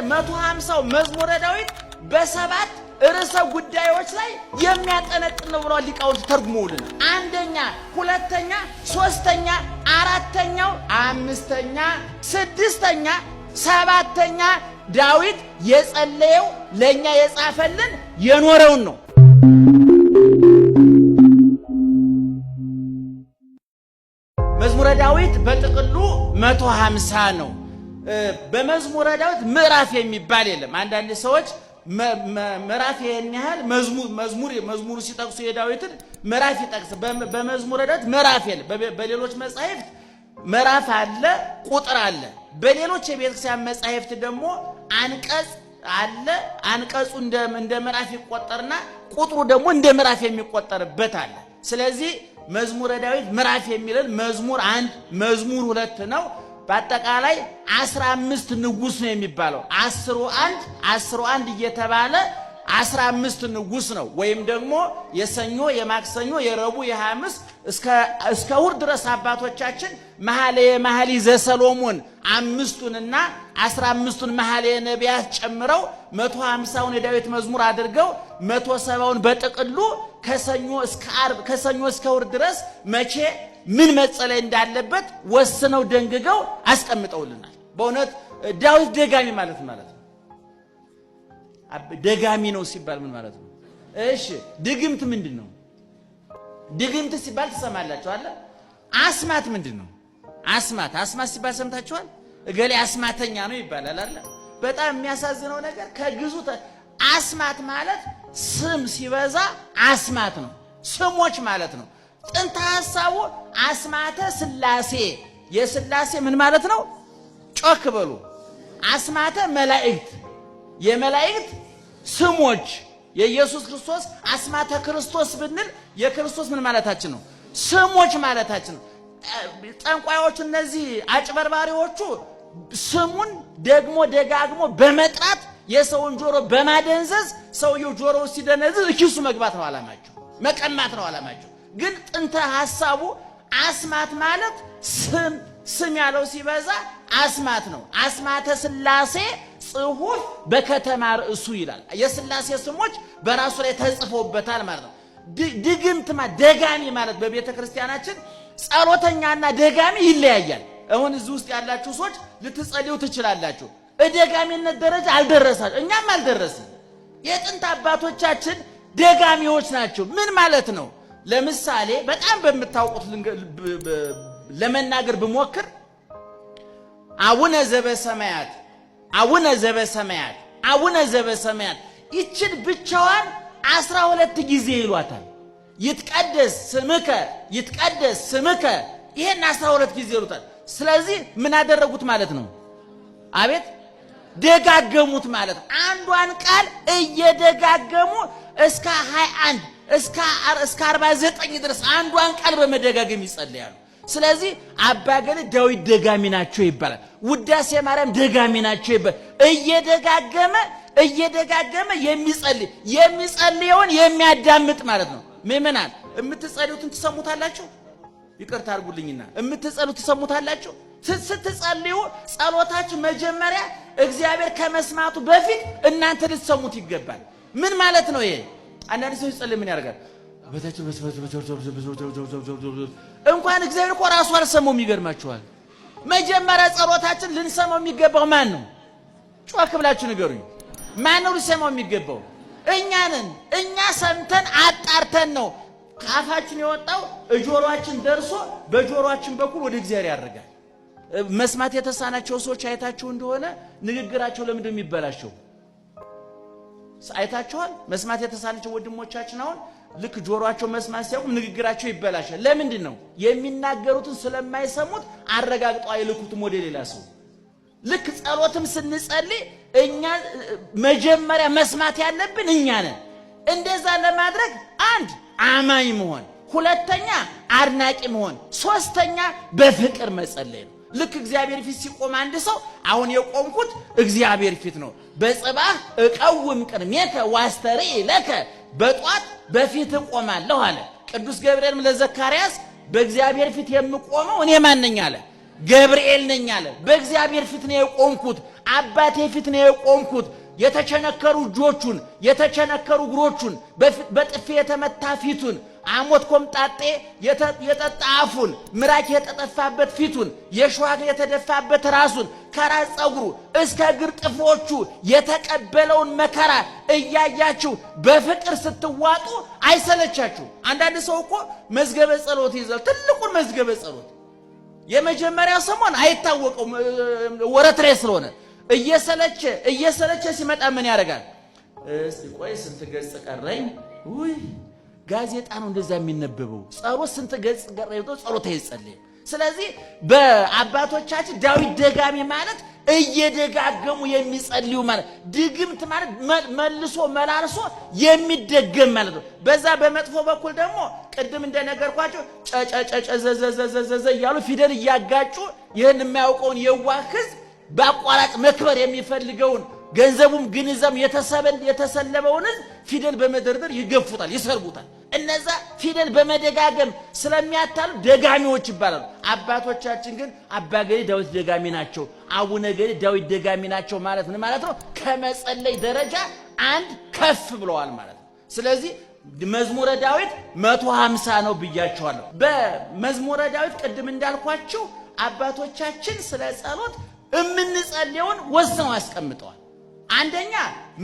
150 መዝሙረ ዳዊት በሰባት ርዕሰ ጉዳዮች ላይ የሚያጠነጥን ነው ብለው ሊቃውንት ተርጉመውልን አንደኛ፣ ሁለተኛ፣ ሶስተኛ፣ አራተኛው፣ አምስተኛ፣ ስድስተኛ፣ ሰባተኛ ዳዊት የጸለየው ለኛ የጻፈልን የኖረውን ነው። መዝሙረ ዳዊት በጥቅሉ 150 ነው። በመዝሙረ ዳዊት ምዕራፍ የሚባል የለም። አንዳንድ ሰዎች ምዕራፍ ይሄን ያህል መዝሙሩ ሲጠቅሱ የዳዊትን ምዕራፍ ይጠቅስ። በመዝሙረ ዳዊት ምዕራፍ የለም። በሌሎች መጻሕፍት ምዕራፍ አለ፣ ቁጥር አለ። በሌሎች የቤተክርስቲያን መጻሕፍት ደግሞ አንቀጽ አለ። አንቀጹ እንደ ምዕራፍ ይቆጠርና ቁጥሩ ደግሞ እንደ ምዕራፍ የሚቆጠርበት አለ። ስለዚህ መዝሙረ ዳዊት ምዕራፍ የሚለን መዝሙር 1 መዝሙር 2 ነው። በአጠቃላይ 15 ንጉስ ነው የሚባለው። 10 እየተባለ 15 ንጉስ ነው። ወይም ደግሞ የሰኞ የማክሰኞ የረቡዕ የሐሙስ እስከ እሑድ ድረስ አባቶቻችን መኃልየ ዘሰሎሞን 5ቱንና 15ቱን መኃልየ ነቢያት ጨምረው 150ውን የዳዊት መዝሙር አድርገው 170ውን በጥቅሉ ከሰኞ እስከ እሑድ ድረስ መቼ ምን መጸለይ እንዳለበት ወስነው ደንግገው አስቀምጠውልናል። በእውነት ዳዊት ደጋሚ ማለት ነው። ደጋሚ ነው ሲባል ምን ማለት ነው? እሺ ድግምት ምንድነው? ድግምት ሲባል ትሰማላችሁ አለ። አስማት ምንድነው? አስማት ሲባል ሰምታችኋል? እገሌ አስማተኛ ነው ይባላል አለ። በጣም የሚያሳዝነው ነገር ከግዙ አስማት ማለት ስም ሲበዛ አስማት ነው፣ ስሞች ማለት ነው። ጥንተ ሐሳቡ አስማተ ሥላሴ የሥላሴ ምን ማለት ነው? ጮክ በሉ። አስማተ መላእክት የመላእክት ስሞች። የኢየሱስ ክርስቶስ አስማተ ክርስቶስ ብንል የክርስቶስ ምን ማለታችን ነው? ስሞች ማለታችን ነው። ጠንቋዮቹ እነዚህ አጭበርባሪዎቹ ስሙን ደግሞ ደጋግሞ በመጥራት የሰውን ጆሮ በማደንዘዝ ሰውየው ጆሮው ሲደነዝዝ ኪሱ መግባት ነው ዓላማቸው፣ መቀማት ነው ዓላማቸው። ግን ጥንተ ሐሳቡ አስማት ማለት ስም ያለው ሲበዛ አስማት ነው። አስማተ ሥላሴ ጽሑፍ በከተማ ርዕሱ ይላል። የሥላሴ ስሞች በራሱ ላይ ተጽፎበታል ማለት ነው። ድግምት ደጋሚ ማለት በቤተ ክርስቲያናችን ጸሎተኛና ደጋሚ ይለያያል። አሁን እዚህ ውስጥ ያላችሁ ሰዎች ልትጸልዩ ትችላላችሁ። ደጋሚነት ደረጃ አልደረሳችሁ፣ እኛም አልደረስን። የጥንት አባቶቻችን ደጋሚዎች ናቸው። ምን ማለት ነው? ለምሳሌ በጣም በምታውቁት ለመናገር ብሞክር አቡነ ዘበሰማያት ይችን ብቻዋን 12 ጊዜ ይሏታል። ይትቀደስ ስምከ ይሄን 12 ጊዜ ይሉታል። ስለዚህ ምን አደረጉት ማለት ነው? አቤት ደጋገሙት ማለት ነው። አንዷን ቃል እየደጋገሙ እስከ 21 እስከ 49 ድረስ አንዷን ቃል በመደጋገም ይጸልያሉ። ስለዚህ አባገሌ ዳዊት ደጋሚ ናቸው ይባላል። ውዳሴ ማርያም ደጋሚ ናቸው ይባላል። እየደጋገመ የሚጸልየውን የሚያዳምጥ ማለት ነው። ምእመናን የምትጸልዩትን ትሰሙታላችሁ? ይቅርታ አድርጉልኝና የምትጸልዩ ትሰሙታላችሁ? ስትጸልዩ ጸሎታችሁ መጀመሪያ እግዚአብሔር ከመስማቱ በፊት እናንተ ልትሰሙት ይገባል። ምን ማለት ነው ይሄ? አንዳንድ ሰው ይጸልይ ምን ያደርጋል? እንኳን እግዚአብሔር እኮ ራሱ አልሰማውም። ይገርማችኋል። መጀመሪያ ጸሎታችን ልንሰማው የሚገባው ማን ነው? ጮክ ብላችሁ ንገሩኝ። ማን ነው ሊሰማው የሚገባው? እኛ ነን። እኛ ሰምተን አጣርተን ነው ካፋችን የወጣው ጆሮአችን ደርሶ በጆሮአችን በኩል ወደ እግዚአብሔር ያደርጋል። መስማት የተሳናቸው ሰዎች አይታችሁ እንደሆነ ንግግራቸው ለምንድን ነው የሚበላሸው? አይታችኋል? መስማት የተሳናቸው ወንድሞቻችን አሁን ልክ ጆሮአቸው መስማት ሲያውቁም ንግግራቸው ይበላሻል። ለምንድን ነው? የሚናገሩትን ስለማይሰሙት አረጋግጠው አይልኩትም ወደ ሌላ ሰው። ልክ ጸሎትም ስንጸልይ እኛ መጀመሪያ መስማት ያለብን እኛ ነን። እንደዛ ለማድረግ አንድ አማኝ መሆን፣ ሁለተኛ አድናቂ መሆን፣ ሶስተኛ በፍቅር መጸለይ ነው። ልክ እግዚአብሔር ፊት ሲቆም አንድ ሰው አሁን የቆምኩት እግዚአብሔር ፊት ነው። በጽባህ እቀውም ቅድሜከ ዋስተርኢ ለከ በጧት በፊት እቆማለሁ አለ ቅዱስ ገብርኤልም ለዘካርያስ። በእግዚአብሔር ፊት የምቆመው እኔ ማን ነኝ አለ? ገብርኤል ነኝ አለ። በእግዚአብሔር ፊት ነው የቆምኩት፣ አባቴ ፊት ነው የቆምኩት። የተቸነከሩ እጆቹን፣ የተቸነከሩ እግሮቹን፣ በጥፊ የተመታ ፊቱን፣ አሞት ኮምጣጤ የጠጣ አፉን፣ ምራቅ የተጠፋበት ፊቱን፣ የሸዋግ የተደፋበት ራሱን፣ ከራስ ፀጉሩ እስከ እግር ጥፍሮቹ የተቀበለውን መከራ እያያችሁ በፍቅር ስትዋጡ አይሰለቻችሁ? አንዳንድ ሰው እኮ መዝገበ ጸሎት ይዛል። ትልቁን መዝገበ ጸሎት የመጀመሪያው ሰሞን አይታወቀውም፣ ወረት ላይ ስለሆነ እየሰለቸ ሲመጣ ምን ያደርጋል? እስቲ ቆይ ስንት ገጽ ቀረኝ? ውይ ጋዜጣ ነው እንደዛ የሚነበበው። ጸሎት ስንት ገጽ ቀረኝ ብሎ ጸሎት አይጸልይም። ስለዚህ በአባቶቻችን ዳዊት ደጋሚ ማለት እየደጋገሙ የሚጸልዩ ማለት፣ ድግምት ማለት መልሶ መላልሶ የሚደገም ማለት ነው። በዛ በመጥፎ በኩል ደግሞ ቅድም እንደነገርኳቸው ጨጨጨጨ ዘዘዘዘዘ እያሉ ፊደል እያጋጩ ይህን የማያውቀውን የዋህ ሕዝብ በአቋራጭ መክበር የሚፈልገውን ገንዘቡም ግንዛም የተሰለበውን ፊደል በመደርደር ይገፉታል፣ ይሰርቡታል። እነዛ ፊደል በመደጋገም ስለሚያታሉ ደጋሚዎች ይባላሉ። አባቶቻችን ግን አባ ገሌ ዳዊት ደጋሚ ናቸው፣ አቡነ ገሌ ዳዊት ደጋሚ ናቸው ማለት ምን ማለት ነው? ከመጸለይ ደረጃ አንድ ከፍ ብለዋል ማለት ነው። ስለዚህ መዝሙረ ዳዊት 150 ነው ብያቸዋለሁ። በመዝሙረ ዳዊት ቅድም እንዳልኳችሁ አባቶቻችን ስለ ጸሎት እምንጸልየውን ወስነው አስቀምጠዋል። አንደኛ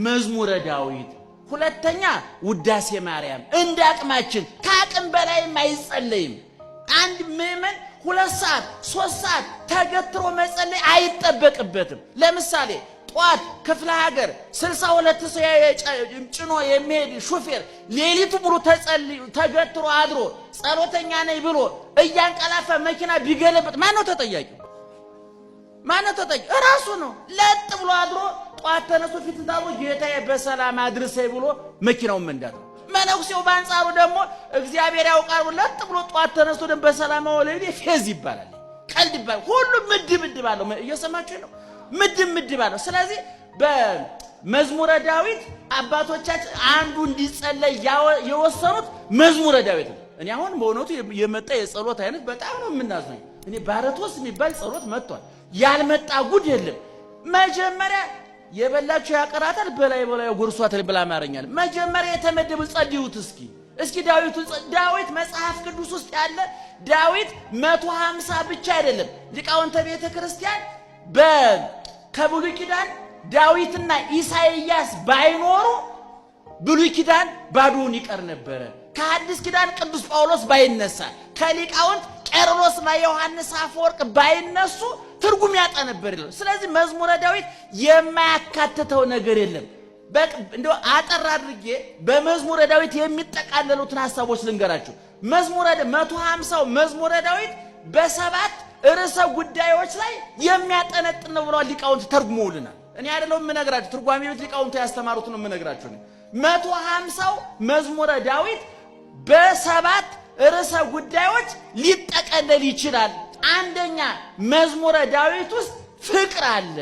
መዝሙረ ዳዊት፣ ሁለተኛ ውዳሴ ማርያም። እንደ አቅማችን ከአቅም በላይም አይጸለይም። አንድ ምዕመን 2 ሰዓት 3 ሰዓት ተገትሮ መጸለይ አይጠበቅበትም። ለምሳሌ ጧት ክፍለ ሀገር 62 ሰው ጭኖ የሚሄድ ሹፌር ሌሊቱ ሙሉ ተገትሮ አድሮ ጸሎተኛ ነኝ ብሎ እያንቀላፈ መኪና ቢገለብጥ ማን ነው ተጠያቂው? ማን ነው ተጠያቂው? እራሱ ነው። ለጥ ብሎ አድሮ ጧት ተነስቶ ፊት ታቦ ጌታዬ በሰላም አድርሰኝ ብሎ መኪናውን መንዳት ነው። መነኩሴው በአንጻሩ ደግሞ እግዚአብሔር ያውቃል ለጥ ብሎ ጧት ተነስቶ ደግሞ በሰላም ወለዴ ፌዝ ይባላል፣ ቀልድ ይባላል። ሁሉም ምድብ አለው። እየሰማችሁ ነው? ምድብ አለው። ስለዚህ በመዝሙረ ዳዊት አባቶቻችን አንዱ እንዲጸለይ የወሰኑት መዝሙረ ዳዊት ነው። እኔ አሁን በእውነቱ የመጣ የጸሎት አይነት በጣም ነው የምናዝነው። እኔ ባረቶስ የሚባል ጸሎት መጥቷል። ያልመጣ ጉድ የለም። መጀመሪያ የበላችሁ ያቀራታል በላይ ጎርሷታል ብላ አማርኛል። መጀመሪያ የተመደቡ ጸልዩት እስኪ ዳዊት መጽሐፍ ቅዱስ ውስጥ ያለ ዳዊት 150 ብቻ አይደለም። ሊቃውንተ ቤተ ክርስቲያን ከብሉይ ኪዳን ዳዊትና ኢሳይያስ ባይኖሩ ብሉይ ኪዳን ባዶውን ይቀር ነበረ። ከሐዲስ ኪዳን ቅዱስ ጳውሎስ ባይነሳ፣ ከሊቃውንት ቄርሎስና ዮሐንስ አፈወርቅ ባይነሱ ትርጉም ያጣ ነበር ይላል። ስለዚህ መዝሙረ ዳዊት የማያካትተው ነገር የለም። እንደው አጠር አድርጌ በመዝሙረ ዳዊት የሚጠቃለሉትን ሐሳቦች ልንገራችሁ። 150ው መዝሙረ ዳዊት በ7 ርዕሰ ጉዳዮች ላይ የሚያጠነጥን ነው ብለው ሊቃውንት ተርጉመውልናል። እኔ አይደለም የምነግራችሁ፣ ትርጓሜ ቤት ሊቃውንት ያስተማሩት ነው የምነግራችሁ። 150ው መዝሙረ ዳዊት በ7 ርዕሰ ጉዳዮች ሊጠቀለል ይችላል። አንደኛ መዝሙረ ዳዊት ውስጥ ፍቅር አለ።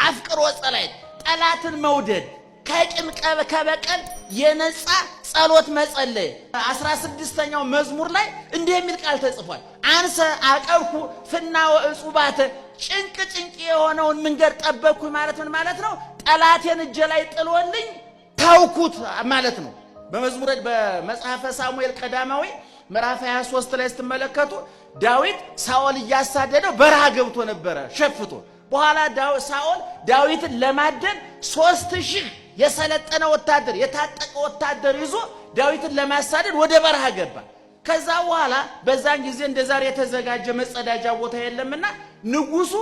አፍቅሮ ጸሎት፣ ጠላትን መውደድ፣ ከቂም ከበቀል የነጻ ጸሎት መጸለይ። 16ኛው መዝሙር ላይ እንዲህ የሚል ቃል ተጽፏል። አንሰ አቀብኩ ፍናወ እጹባተ፣ ጭንቅ የሆነውን መንገድ ጠበቅኩ ማለት ምን ማለት ነው? ጠላቴን እጄ ላይ ጥሎልኝ ታውኩት ማለት ነው። በመጽሐፈ ሳሙኤል ቀዳማዊ ምዕራፍ 23 ላይ ስትመለከቱ ዳዊት ሳኦል እያሳደደው በረሃ ገብቶ ነበረ ሸፍቶ። በኋላ ሳኦል ዳዊትን ለማደን 3000 የሰለጠነ ወታደር የታጠቀ ወታደር ይዞ ዳዊትን ለማሳደድ ወደ በረሃ ገባ። ከዛ በኋላ በዛን ጊዜ እንደዛሬ የተዘጋጀ መጸዳጃ ቦታ የለምና ንጉሱ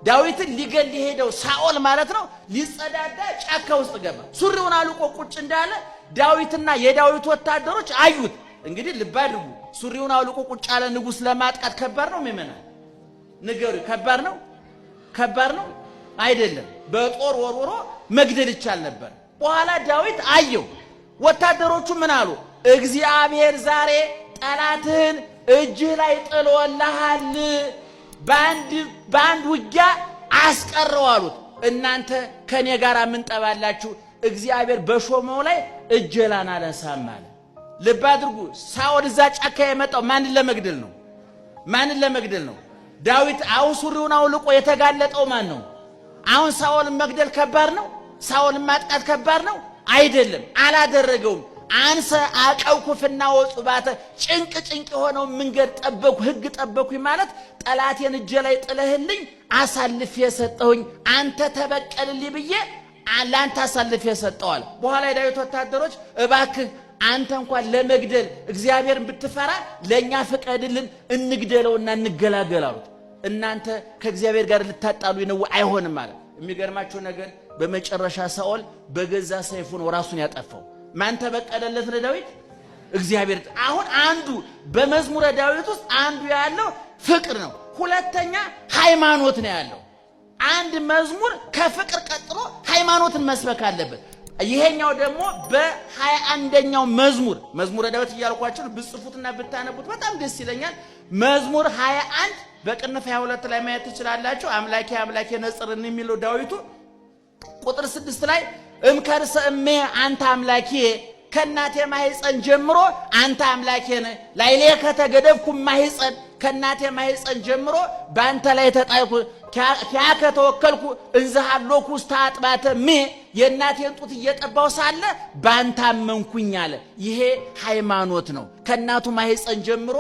ዳዊትን ሊገል ሄደው ሳኦል ማለት ነው ሊጸዳዳ ጫካ ውስጥ ገባ። ሱሪውን አልቆ ቁጭ እንዳለ ዳዊትና የዳዊት ወታደሮች አዩት። እንግዲህ ልብ አድርጉ፣ ሱሪውን አልቆ ቁጭ ያለ ንጉስ ለማጥቃት ከባድ ነው ምእመናን? ንገሩ። ከባድ ነው አይደለም። በጦር ወርውሮ መግደል ይቻል ነበር። በኋላ ዳዊት አየው። ወታደሮቹ ምን አሉ? እግዚአብሔር ዛሬ ጠላትህን እጅህ ላይ ጥሎልሃል፣ በአንድ ውጊያ አስቀረው አሉት። እናንተ ከኔ ጋር ምን ጠባላችሁ? እግዚአብሔር በሾመው ላይ እጄላን አላነሳም አለ። ልብ አድርጉ። ሳኦል እዛ ጫካ የመጣው ማንን ለመግደል ነው? ዳዊት አሁን ሱሪውን አውልቆ የተጋለጠው ማን ነው? አሁን ሳኦልን መግደል ከባድ ነው? ሳኦልን ማጥቃት ከባድ ነው? አይደለም። አላደረገውም። አንሰ አቀውኩፍና ወጹባተ ጭንቅ የሆነው መንገድ ጠበቁ ሕግ ጠበቁኝ ማለት ጠላቴን እጄ ላይ ጥለህልኝ አሳልፌ የሰጠሁኝ አንተ ተበቀልልኝ ብዬ ላንተ አሳልፌ የሰጠዋል። በኋላ የዳዊት ወታደሮች እባክህ አንተ እንኳን ለመግደል እግዚአብሔርን ብትፈራ ለኛ ፍቀድልን እንግደለውና እንገላገል አሉት። እናንተ ከእግዚአብሔር ጋር ልታጣሉ ነው አይሆንም ማለት። የሚገርማችሁ ነገር በመጨረሻ ሳኦል በገዛ ሰይፉ ነው ራሱን ያጠፋው። ማን ተበቀለለት ለዳዊት? እግዚአብሔር። አሁን አንዱ በመዝሙረ ዳዊት ውስጥ አንዱ ያለው ፍቅር ነው። ሁለተኛ ሃይማኖት ነው ያለው። አንድ መዝሙር ከፍቅር ቀጥሎ ሃይማኖትን መስበክ አለበት። ይሄኛው ደግሞ በ21ኛው መዝሙረ ዳዊት እያልኳችሁ ብጽፉትና ብታነቡት በጣም ደስ ይለኛል። መዝሙር 21 በቅንፍ 22 ላይ ማየት ትችላላችሁ። አምላኬ አምላኬ ነጽርን የሚለው ዳዊቱ ቁጥር 6 ላይ እምከርሰ እሜ አንተ አምላኬ ከናቴ ማህፀን ጀምሮ አንተ አምላኬ ነህ። ላይሌ ከተገደብኩ ማህፀን ከናቴ ማህፀን ጀምሮ ባንተ ላይ ተጣይኩ ኪያከ ተወከልኩ እንዘሃሎኩ ውስተ አጥባተ ሜ የናቴን ጡት እየጠባው ሳለ ባንተ አመንኩኝ አለ። ይሄ ሃይማኖት ነው። ከናቱ ማህፀን ጀምሮ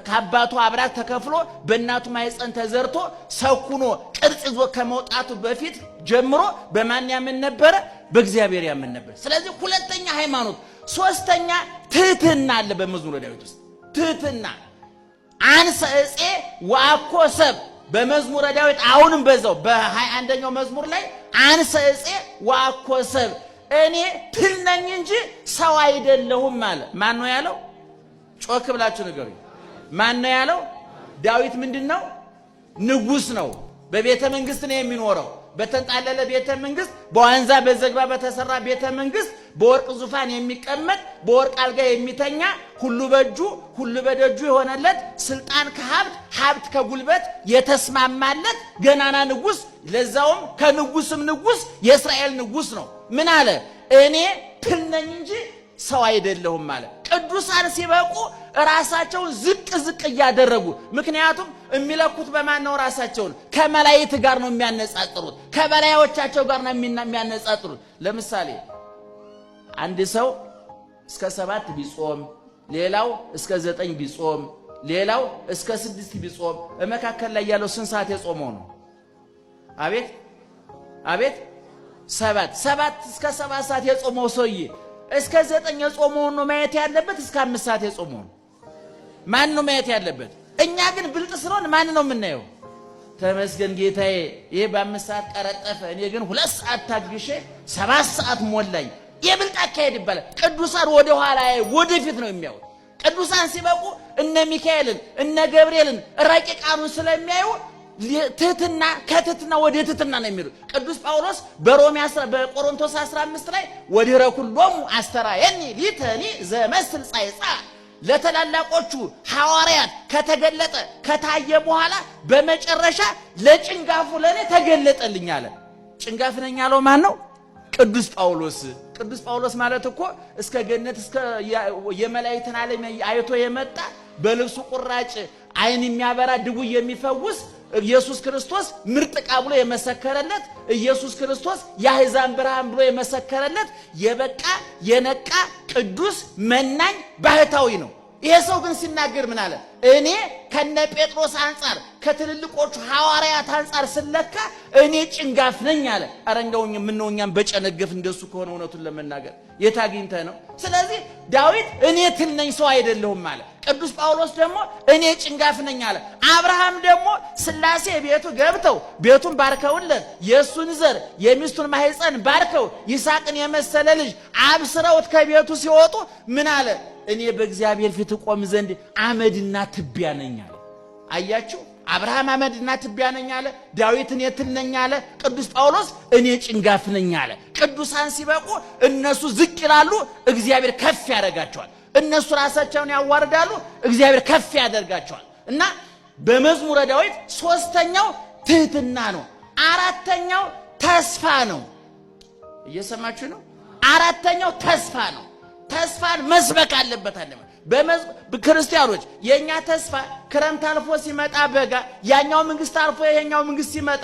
ከአባቱ አብራክ ተከፍሎ በእናቱ ማህፀን ተዘርቶ ሰኩኖ ቅርጽ ይዞ ከመውጣቱ በፊት ጀምሮ በማን ያምን ነበረ? በእግዚአብሔር ያምን ነበር። ስለዚህ ሁለተኛ ሃይማኖት፣ ሶስተኛ ትህትና አለ በመዝሙረ ዳዊት ውስጥ ትህትና። አንሰ እፄ ወአኮ ሰብ በመዝሙረ ዳዊት አሁንም በዛው በ21ኛው መዝሙር ላይ አንሰ እፄ ወአኮ ሰብ እኔ ትል ነኝ እንጂ ሰው አይደለሁም አለ። ማን ነው ያለው? ጮክ ብላችሁ ንገሩኝ። ማን ነው ያለው? ዳዊት ምንድነው? ንጉስ ነው። በቤተ መንግስት ነው የሚኖረው። በተንጣለለ ቤተ መንግስት፣ በዋንዛ በዘግባ በተሰራ ቤተ መንግስት በወርቅ ዙፋን የሚቀመጥ በወርቅ አልጋ የሚተኛ ሁሉ በእጁ ሁሉ በደጁ የሆነለት ስልጣን ከሀብት ሀብት ከጉልበት የተስማማለት ገናና ንጉስ፣ ለዛውም ከንጉስም ንጉስ የእስራኤል ንጉስ ነው። ምን አለ? እኔ ትል ነኝ እንጂ ሰው አይደለሁም ማለት። ቅዱሳን ሲበቁ ራሳቸውን ዝቅ እያደረጉ፣ ምክንያቱም የሚለኩት በማን ነው? ራሳቸውን ከመላእክት ጋር ነው የሚያነጻጽሩት፣ ከበላዮቻቸው ጋር ነው የሚያነጻጽሩት። ለምሳሌ አንድ ሰው እስከ 7 ቢጾም፣ ሌላው እስከ 9 ቢጾም፣ ሌላው እስከ 6 ቢጾም፣ በመካከል ላይ ያለው ስንት ሰዓት የጾመው ነው? አቤት አቤት 7 እስከ 7 ሰዓት የጾመው ሰውዬ እስከ 9 የጾመውን ነው ማየት ያለበት? እስከ 5 ሰዓት የጾመውን ማን ነው ማየት ያለበት? እኛ ግን ብልጥ ስለሆነ ማን ነው የምናየው? ተመስገን ጌታዬ ይሄ በ5 ሰዓት ቀረጠፈ፣ እኔ ግን 2 ሰዓት ታግሼ 7 ሰዓት ሞላኝ። የብልጥ አካሄድ ይባላል። ቅዱሳን ወደ ኋላ ወደፊት ነው የሚያዩት። ቅዱሳን ሲበቁ እነ ሚካኤልን እነ ገብርኤልን ረቂቃኑን ስለሚያዩ ትህትና ከትህትና ወደ ትህትና ነው የሚሉ። ቅዱስ ጳውሎስ በቆሮንቶስ 15 ላይ ወድኅረ ኩሎሙ አስተርአየኒ ሊተኒ ዘመስል ጻይጻ ለተላላቆቹ ሐዋርያት ከተገለጠ ከታየ በኋላ በመጨረሻ ለጭንጋፉ ለኔ ተገለጠልኝ አለ። ጭንጋፍ ነኝ ያለው ማን ነው? ቅዱስ ጳውሎስ። ቅዱስ ጳውሎስ ማለት እኮ እስከ ገነት እስከ የመላእክትን ዓለም አይቶ የመጣ በልብሱ ቁራጭ አይን የሚያበራ ድውይ የሚፈውስ ኢየሱስ ክርስቶስ ምርጥ ዕቃ ብሎ የመሰከረለት ኢየሱስ ክርስቶስ የአሕዛብ ብርሃን ብሎ የመሰከረለት የበቃ የነቃ ቅዱስ መናኝ ባህታዊ ነው። ይሄ ሰው ግን ሲናገር ምን አለ? እኔ ከነ ጴጥሮስ አንጻር ከትልልቆቹ ሐዋርያት አንጻር ስለካ እኔ ጭንጋፍ ነኝ አለ። ኧረ እንደውኝ ምነው እኛም በጨነገፍ እንደሱ ከሆነ እውነቱን ለመናገር የታግኝተ ነው። ስለዚህ ዳዊት እኔ ትል ነኝ ሰው አይደለሁም አለ። ቅዱስ ጳውሎስ ደግሞ እኔ ጭንጋፍ ነኝ አለ። አብርሃም ደግሞ ሥላሴ ቤቱ ገብተው ቤቱን ባርከውለት የሱን ዘር የሚስቱን ማህፀን ባርከው ይስሐቅን የመሰለ ልጅ አብስረውት ከቤቱ ሲወጡ ምን አለ? እኔ በእግዚአብሔር ፊት ቆም ዘንድ አመድና ትቢያ ነኝ አለ። አያችሁ፣ አብርሃም አመድና ትቢያ ነኝ አለ። ዳዊት እኔ ትል ነኝ አለ። ቅዱስ ጳውሎስ እኔ ጭንጋፍ ነኝ አለ። ቅዱሳን ሲበቁ እነሱ ዝቅ ይላሉ፣ እግዚአብሔር ከፍ ያደርጋቸዋል። እነሱ ራሳቸውን ያዋርዳሉ፣ እግዚአብሔር ከፍ ያደርጋቸዋል። እና በመዝሙረ ዳዊት ሶስተኛው ትህትና ነው። አራተኛው ተስፋ ነው። እየሰማችሁ ነው? አራተኛው ተስፋ ነው። ተስፋን መስበክ አለበት አለ። ክርስቲያኖች የኛ ተስፋ ክረምት አልፎ ሲመጣ በጋ ያኛው መንግስት አልፎ ይሄኛው መንግስት ሲመጣ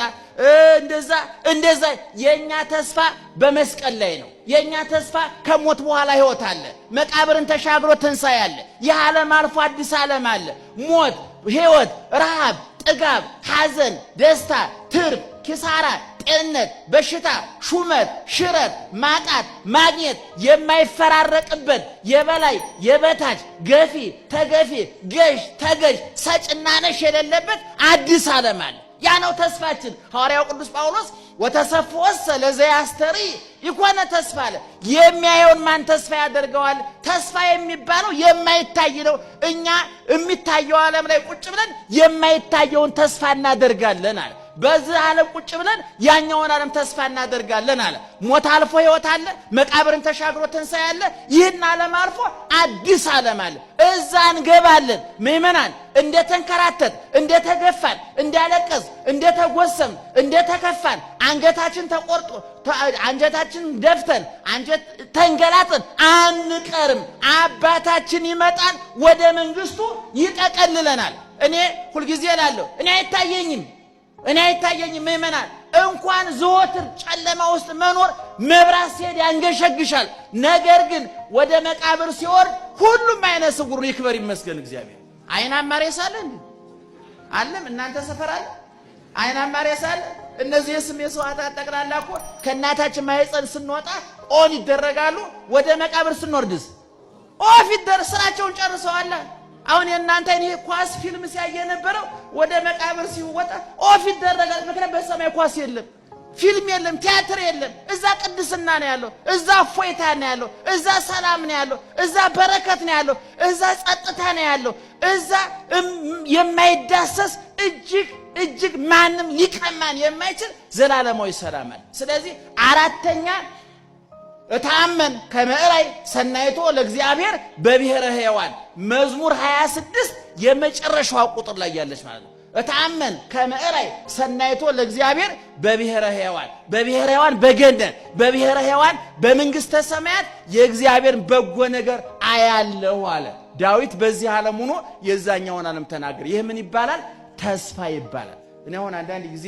እንደዛ የኛ ተስፋ በመስቀል ላይ ነው። የኛ ተስፋ ከሞት በኋላ ህይወት አለ። መቃብርን ተሻግሮ ትንሣኤ አለ። የዓለም አልፎ አዲስ ዓለም አለ። ሞት፣ ህይወት፣ ረሃብ፣ ጥጋብ፣ ሐዘን፣ ደስታ፣ ትርፍ፣ ኪሳራ፣ ጤንነት፣ በሽታ፣ ሹመት፣ ሽረት፣ ማጣት፣ ማግኘት የማይፈራረቅበት የበላይ የበታች ገፊ ተገፊ ገዥ ተገዥ ሰጭና ነሽ የሌለበት አዲስ ዓለም አለ። ያ ነው ተስፋችን። ሐዋርያው ቅዱስ ጳውሎስ ወተሰፍወሰ ለዘያስተሪ ይኮነ ተስፋ አለ። የሚያየውን ማን ተስፋ ያደርገዋል? ተስፋ የሚባለው የማይታይ ነው። እኛ የሚታየው ዓለም ላይ ቁጭ ብለን የማይታየውን ተስፋ እናደርጋለን አለ። በዚህ ዓለም ቁጭ ብለን ያኛውን ዓለም ተስፋ እናደርጋለን አለ። ሞት አልፎ ህይወት አለ። መቃብርን ተሻግሮ ትንሣኤ አለ። ይህን ዓለም አልፎ አዲስ ዓለም አለ። እዛ እንገባለን። ምእመናን እንደተንከራተት እንደተገፋን እንዳለቀስ እንደተጎሰም እንደተከፋን አንገታችን ተቆርጦ አንጀታችን ደፍተን አንጀት ተንገላጥን አንቀርም። አባታችን ይመጣል፣ ወደ መንግስቱ ይጠቀልለናል። እኔ ሁልጊዜ እላለሁ እኔ አይታየኝም ምእመናን። እንኳን ዘወትር ጨለማ ውስጥ መኖር መብራት ሲሄድ ያንገሸግሻል። ነገር ግን ወደ መቃብር ሲወርድ ሁሉም አይነ ስውር ይክበር ይመስገን እግዚአብሔር። አይናማ ሬሳ አለ እንዴ? አለም እናንተ ሰፈር አለ አይናማ ሬሳ አለ? እነዚህ ስም የሰዋዕታት ጠቅላላ እኮ ከእናታችን ማህፀን ስንወጣ ኦን ይደረጋሉ። ወደ መቃብር ስንወርድስ ኦፍ ይደረግ። ስራቸውን ጨርሰዋል። አሁን የእናንተ እኔ ኳስ ፊልም ሲያየ ነበረው ወደ መቃብር ሲወጣ ኦፍ ይደረጋል። ምክንያቱም በሰማይ ኳስ የለም፣ ፊልም የለም፣ ቲያትር የለም። እዛ ቅድስና ነው ያለው፣ እዛ ፎይታ ነው ያለው፣ እዛ ሰላም ነው ያለው፣ እዛ በረከት ነው ያለው፣ እዛ ጸጥታ ነው ያለው፣ እዛ የማይዳሰስ እጅግ ማንም ሊቀማን የማይችል ዘላለማዊ ሰላም አለ። ስለዚህ አራተኛ እታመን ከመዕራይ ሰናይቶ ለእግዚአብሔር በብሔረ ሕያዋን መዝሙር 26 የመጨረሻው ቁጥር ላይ ያለች ማለት ነው። እታመን ከመዕራይ ሰናይቶ ለእግዚአብሔር በብሔረ ሕያዋን፣ በብሔረ ሕያዋን በገነት፣ በብሔረ ሕያዋን በመንግስተ ሰማያት የእግዚአብሔር በጎ ነገር አያለው አለ ዳዊት። በዚህ ዓለም ሆኖ የዛኛውን ዓለም ተናገረ። ይህ ምን ይባላል? ተስፋ ይባላል። እኔ አሁን አንዳንድ ጊዜ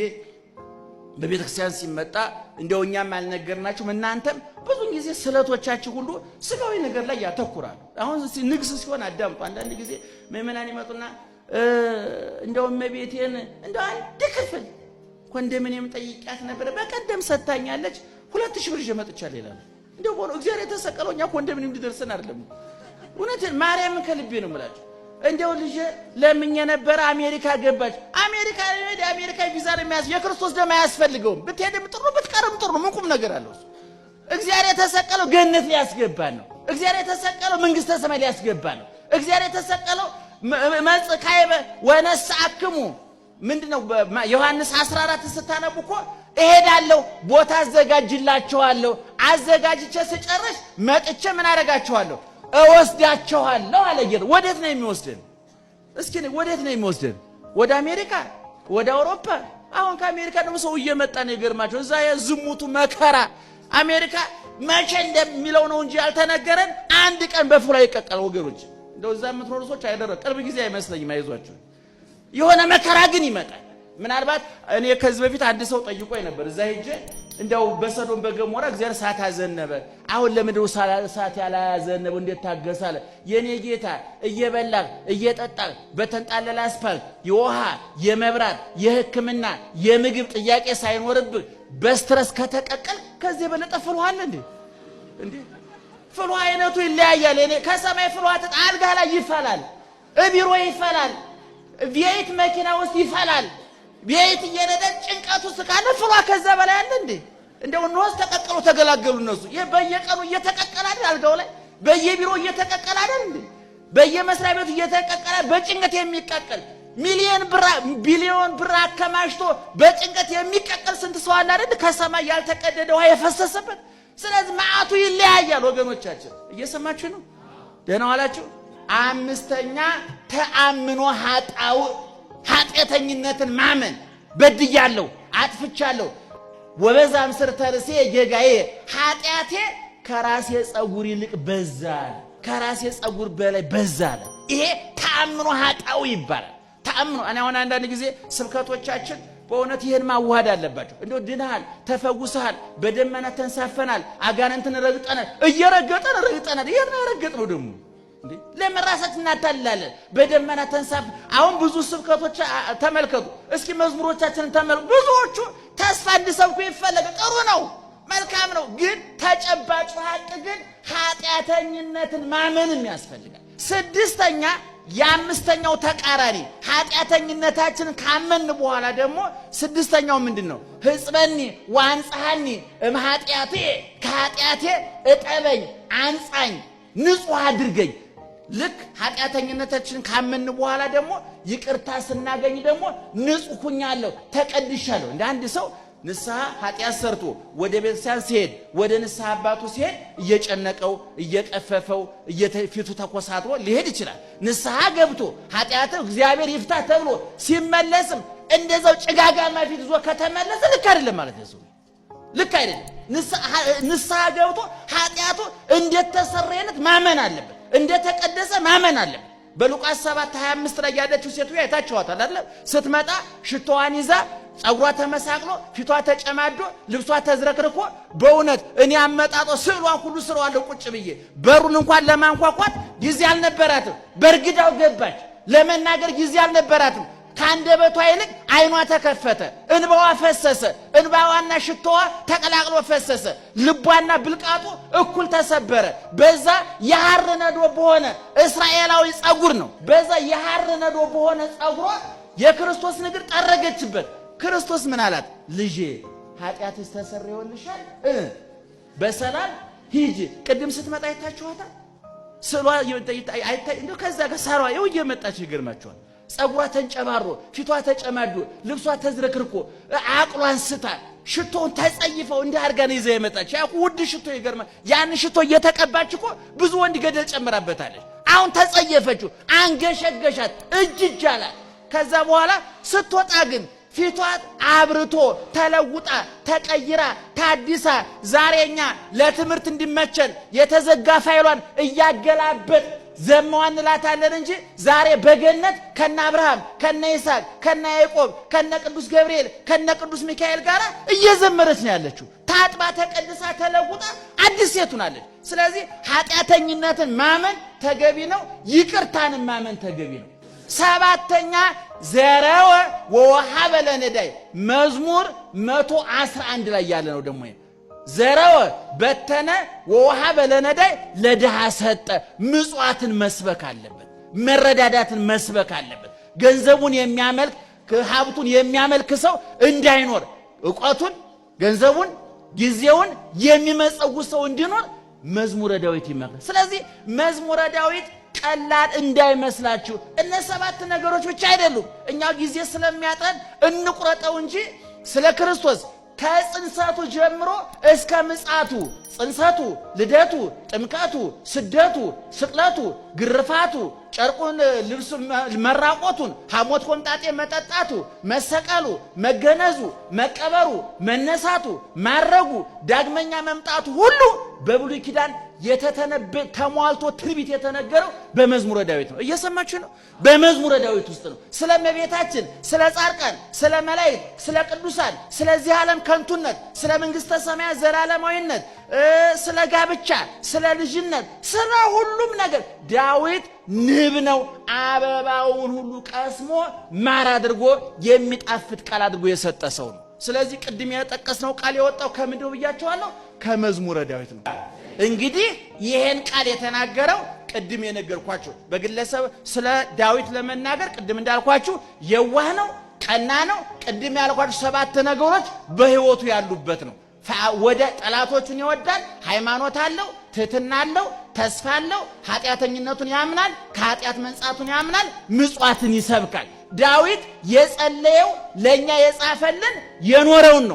በቤተ ክርስቲያን ሲመጣ እንደው እኛም አልነገርናችሁም እናንተም ብዙ ጊዜ ስለቶቻችሁ ሁሉ ስጋዊ ነገር ላይ ያተኩራሉ። አሁን ንግስ ሲሆን አዳምጡ። አንዳንድ ጊዜ ምእመናን ይመጡና እንደው እመቤቴን እንደው አንድ ክፍል ኮንዶሚኒየም ጠይቂያት ነበር በቀደም ሰጣኛለች 2000 ብር መጥቻለሁ ይላል። እንደው ቦሎ እግዚአብሔር የተሰቀለው እኛ ኮንዶሚኒየም እንዲደርሰን አይደለም። እውነቴን ማርያምን ከልቤ ነው የምላችሁ። እንደው ልጅ ለምኜ ነበር አሜሪካ ገባች። አሜሪካ ቪዛ ለሚያስ የክርስቶስ ደም አያስፈልገውም። ብትሄድም ጥሩ ብትቀርም ጥሩ ምን ቁም ነገር አለው? እግዚአብሔር የተሰቀለው ገነት ሊያስገባን ነው። እግዚአብሔር የተሰቀለው መንግስተ ሰማይ ሊያስገባን ነው። እግዚአብሔር የተሰቀለው መጽካይበ ወነሳክሙ ምንድነው? ዮሐንስ 14 ስታነቡ እኮ እሄዳለሁ ቦታ አዘጋጅላችኋለሁ፣ አዘጋጅቼ ስጨርስ መጥቼ ምን አደርጋችኋለሁ? እወስዳችኋለሁ አለ ጌታ። ወዴት ነው የሚወስደን? እስኪ ወዴት ነው የሚወስደን? ወደ አሜሪካ? ወደ አውሮፓ? አሁን ከአሜሪካ ደግሞ ሰው እየመጣ ነው። ይገርማቸው እዛ የዝሙቱ መከራ አሜሪካ መቼ እንደሚለው ነው እንጂ ያልተነገረን አንድ ቀን በፍላ ይቀቀል ወገኖች። እንደው እዛ የምትኖሩ ሰዎች አይደረም ቅርብ ጊዜ አይመስለኝም። አይዟችሁ የሆነ መከራ ግን ይመጣል። ምናልባት እኔ ከዚህ በፊት አንድ ሰው ጠይቆኝ ነበር። እዛ ሄጄ እንደው በሰዶም በገሞራ እግዚአብሔር እሳት አዘነበ፣ አሁን ለምንድነው እሳት ያላዘነበው እንዴት ታገሳለ? የኔ ጌታ እየበላህ እየጠጣህ በተንጣለለ አስፋልት የውሃ የመብራት የሕክምና የምግብ ጥያቄ ሳይኖርብህ በስትረስ ከተቀቀል ከዚህ የበለጠ ፍልውሃ አለ እንዴ? ፍልውሃ አይነቱ ይለያያል። እኔ ከሰማይ ፍልውሃ አልጋ ላይ ይፈላል፣ ቢሮ ይፈላል፣ ቤት መኪና ውስጥ ይፈላል። ቤት እየነደ ጭንቀቱ ስካለ ፍልውሃ ከዛ በላይ አለ እንዴ? እንደው እነሆስ ተቀቀሉ ተገላገሉ። እነሱ በየቀኑ እየተቀቀለ አይደል? አልጋው ላይ በየቢሮ እየተቀቀለ አይደል እንዴ? በየመስሪያ ቤቱ እየተቀቀለ በጭንቀት የሚቀቀል ቢሊዮን ብር አከማሽቶ በጭንቀት የሚቀቀል ስንት ሰው አለ አይደል? ከሰማይ ያልተቀደደ ውሃ የፈሰሰበት። ስለዚህ መዓቱ ይለያያል ወገኖቻችን። እየሰማችሁ ነው? ደህና ዋላችሁ? አምስተኛ ተአምኖ ኃጣው ኃጢአተኝነትን ማመን። በድያለሁ፣ አጥፍቻለሁ። ወበዛም ስር ተርሴ ጌጋዬ ኃጢአቴ ከራሴ ጸጉር ይልቅ በዛ። ከራሴ ጸጉር በላይ በዛለ። ይሄ ተአምኖ ኃጣዊ ይባላል። ተአምኖ እኔ አሁን አንዳንድ ጊዜ ስብከቶቻችን በእውነት ይሄን ማዋሃድ አለባቸው። እንደው ድነሃል፣ ተፈውሰሃል፣ በደመና ተንሳፈናል፣ አጋንንትን ረግጠናል፣ እየረገጠን ረግጠናል። ይሄን ረገጥነው ደግሞ እንዴ ለመራሳችን እናታላለን። በደመና ተንሳፍ። አሁን ብዙ ስብከቶች ተመልከቱ እስኪ፣ መዝሙሮቻችንን ተመልከቱ። ብዙዎቹ ተስፋ እንዲሰብኩ ይፈለጋል። ጥሩ ነው፣ መልካም ነው። ግን ተጨባጭ ሀቅ ግን ኃጢአተኝነትን ማመንም ያስፈልጋል። ስድስተኛ የአምስተኛው ተቃራኒ ኃጢአተኝነታችንን ካመን በኋላ ደግሞ ስድስተኛው ምንድነው? ሕጽበኒ ወአንጽሐኒ እምኃጢአቴ፣ ከኃጢአቴ እጠበኝ፣ አንጻኝ፣ ንጹህ አድርገኝ። ልክ ኃጢአተኝነታችንን ካመን በኋላ ደግሞ ይቅርታ ስናገኝ ደግሞ ንጹህ ሁኛለሁ፣ ተቀድሻለሁ። እንደ አንድ ሰው ንስሐ ኃጢአት ሰርቶ ወደ ቤተክርስቲያን ሲሄድ ወደ ንስሐ አባቱ ሲሄድ እየጨነቀው እየቀፈፈው ፊቱ ተኮሳትሮ ሊሄድ ይችላል። ንስሐ ገብቶ ኃጢአቱ እግዚአብሔር ይፍታ ተብሎ ሲመለስም እንደዛው ጭጋጋማ ፊት ይዞ ከተመለሰ ልክ አይደለም ማለት ነው። ልክ አይደለም። ንስሐ ገብቶ ኃጢአቱ እንደተሰረየለት ማመን አለበት፣ እንደተቀደሰ ማመን አለበት። በሉቃስ 7:25 ላይ ያለችው ሴትዮ አይታችኋታል አይደል? ስትመጣ ሽቶዋን ይዛ ጸጉሯ ተመሳቅሎ ፊቷ ተጨማዶ ልብሷ ተዝረክርኮ በእውነት እኔ አመጣጦ ስዕሏን ሁሉ ስራዋለሁ ቁጭ ብዬ በሩን እንኳን ለማንኳኳት ጊዜ አልነበራትም። በርግዳው ገባች። ለመናገር ጊዜ አልነበራትም። ከአንደበቷ ይልቅ አይኗ ተከፈተ፣ እንባዋ ፈሰሰ። እንባዋና ሽቶዋ ተቀላቅሎ ፈሰሰ። ልቧና ብልቃጡ እኩል ተሰበረ። በዛ የሐር ነዶ በሆነ እስራኤላዊ ጸጉር ነው። በዛ የሐር ነዶ በሆነ ጸጉሯ የክርስቶስ እግር ጠረገችበት። ክርስቶስ ምን አላት? ልጄ ኃጢአትሽ ተሰረየልሻል፣ በሰላም ሂጂ። ቅድም ስትመጣ አይታችኋታል። ስሏ አይታይ እንደው ከዛ ጋር ሳሯ ይው እየመጣች ይገርማችኋል። ጸጉሯ ተንጨባሮ ፊቷ ተጨማዶ ልብሷ ተዝረክርኮ አቅሏን ስታ ሽቶውን ተጸይፈው እንደ አርጋ ነው ይዘ የመጣች። ያ ውድ ሽቶ ይገርማ። ያን ሽቶ እየተቀባች እኮ ብዙ ወንድ ገደል ጨምራበታለች። አሁን ተጸየፈችው፣ አንገሸገሻት፣ እጅ አላት። ከዛ በኋላ ስትወጣ ግን ፊቷ አብርቶ ተለውጣ ተቀይራ ታዲሳ ዛሬኛ ለትምህርት እንዲመቸን የተዘጋ ፋይሏን እያገላበጥ ዘመዋን እንላታለን እንጂ ዛሬ በገነት ከነ አብርሃም ከነ ይስሐቅ ከነ ያዕቆብ ከነ ቅዱስ ገብርኤል ከነ ቅዱስ ሚካኤል ጋር እየዘመረች ነው ያለችው። ታጥባ ተቀድሳ ተለውጣ አዲስ ሴት ሆናለች። ስለዚህ ኃጢአተኝነትን ማመን ተገቢ ነው፣ ይቅርታን ማመን ተገቢ ነው። ሰባተኛ ዘረወ ወወሀበ ለነዳይ መዝሙር 111 ላይ ያለ ነው። ደግሞ ዘረወ በተነ ወወሀበ ለነዳይ ለድሃ ሰጠ። ምጽዋትን መስበክ አለበት፣ መረዳዳትን መስበክ አለበት። ገንዘቡን የሚያመልክ ሀብቱን የሚያመልክ ሰው እንዳይኖር ዕውቀቱን፣ ገንዘቡን፣ ጊዜውን የሚመጸውት ሰው እንዲኖር መዝሙረ ዳዊት ይመክራል። ስለዚህ መዝሙረ ዳዊት ቀላል እንዳይመስላችሁ። እነ 7 ነገሮች ብቻ አይደሉም። እኛ ጊዜ ስለሚያጠን እንቁረጠው እንጂ ስለ ክርስቶስ ከጽንሰቱ ጀምሮ እስከ ምጽአቱ፣ ጽንሰቱ፣ ልደቱ፣ ጥምቀቱ፣ ስደቱ፣ ስቅለቱ፣ ግርፋቱ፣ ጨርቁን ልብሱ መራቆቱን፣ ሐሞት ኮምጣጤ መጠጣቱ፣ መሰቀሉ፣ መገነዙ፣ መቀበሩ፣ መነሳቱ፣ ማረጉ፣ ዳግመኛ መምጣቱ ሁሉ በብሉይ ኪዳን ተሟልቶ ትንቢት የተነገረው በመዝሙረ ዳዊት ነው። እየሰማችሁ ነው? በመዝሙረ ዳዊት ውስጥ ነው። ስለ እመቤታችን፣ ስለ ጻድቃን፣ ስለ መላእክት፣ ስለ ቅዱሳን፣ ስለዚህ ዓለም ከንቱነት፣ ስለ መንግሥተ ሰማያት ዘላለማዊነት፣ ስለ ጋብቻ፣ ስለ ልጅነት፣ ስለ ሁሉም ነገር ዳዊት ንብ ነው። አበባውን ሁሉ ቀስሞ ማር አድርጎ የሚጣፍጥ ቃል አድርጎ የሰጠ ሰው ነው። ስለዚህ ቅድም የጠቀስነው ቃል የወጣው ከምንድነው ብያቸዋለሁ? ከመዝሙረ ዳዊት ነው። እንግዲህ ይሄን ቃል የተናገረው ቅድም የነገርኳችሁ በግለሰብ ስለ ዳዊት ለመናገር ቅድም እንዳልኳችሁ የዋህ ነው፣ ቀና ነው። ቅድም ያልኳችሁ 7 ነገሮች በህይወቱ ያሉበት ነው። ወደ ጠላቶቹን ይወዳል፣ ሃይማኖት አለው፣ ትህትና አለው፣ ተስፋ አለው፣ ኃጢአተኝነቱን ያምናል፣ ከኃጢአት መንጻቱን ያምናል፣ ምጽዋትን ይሰብካል። ዳዊት የጸለየው ለኛ የጻፈልን የኖረውን ነው።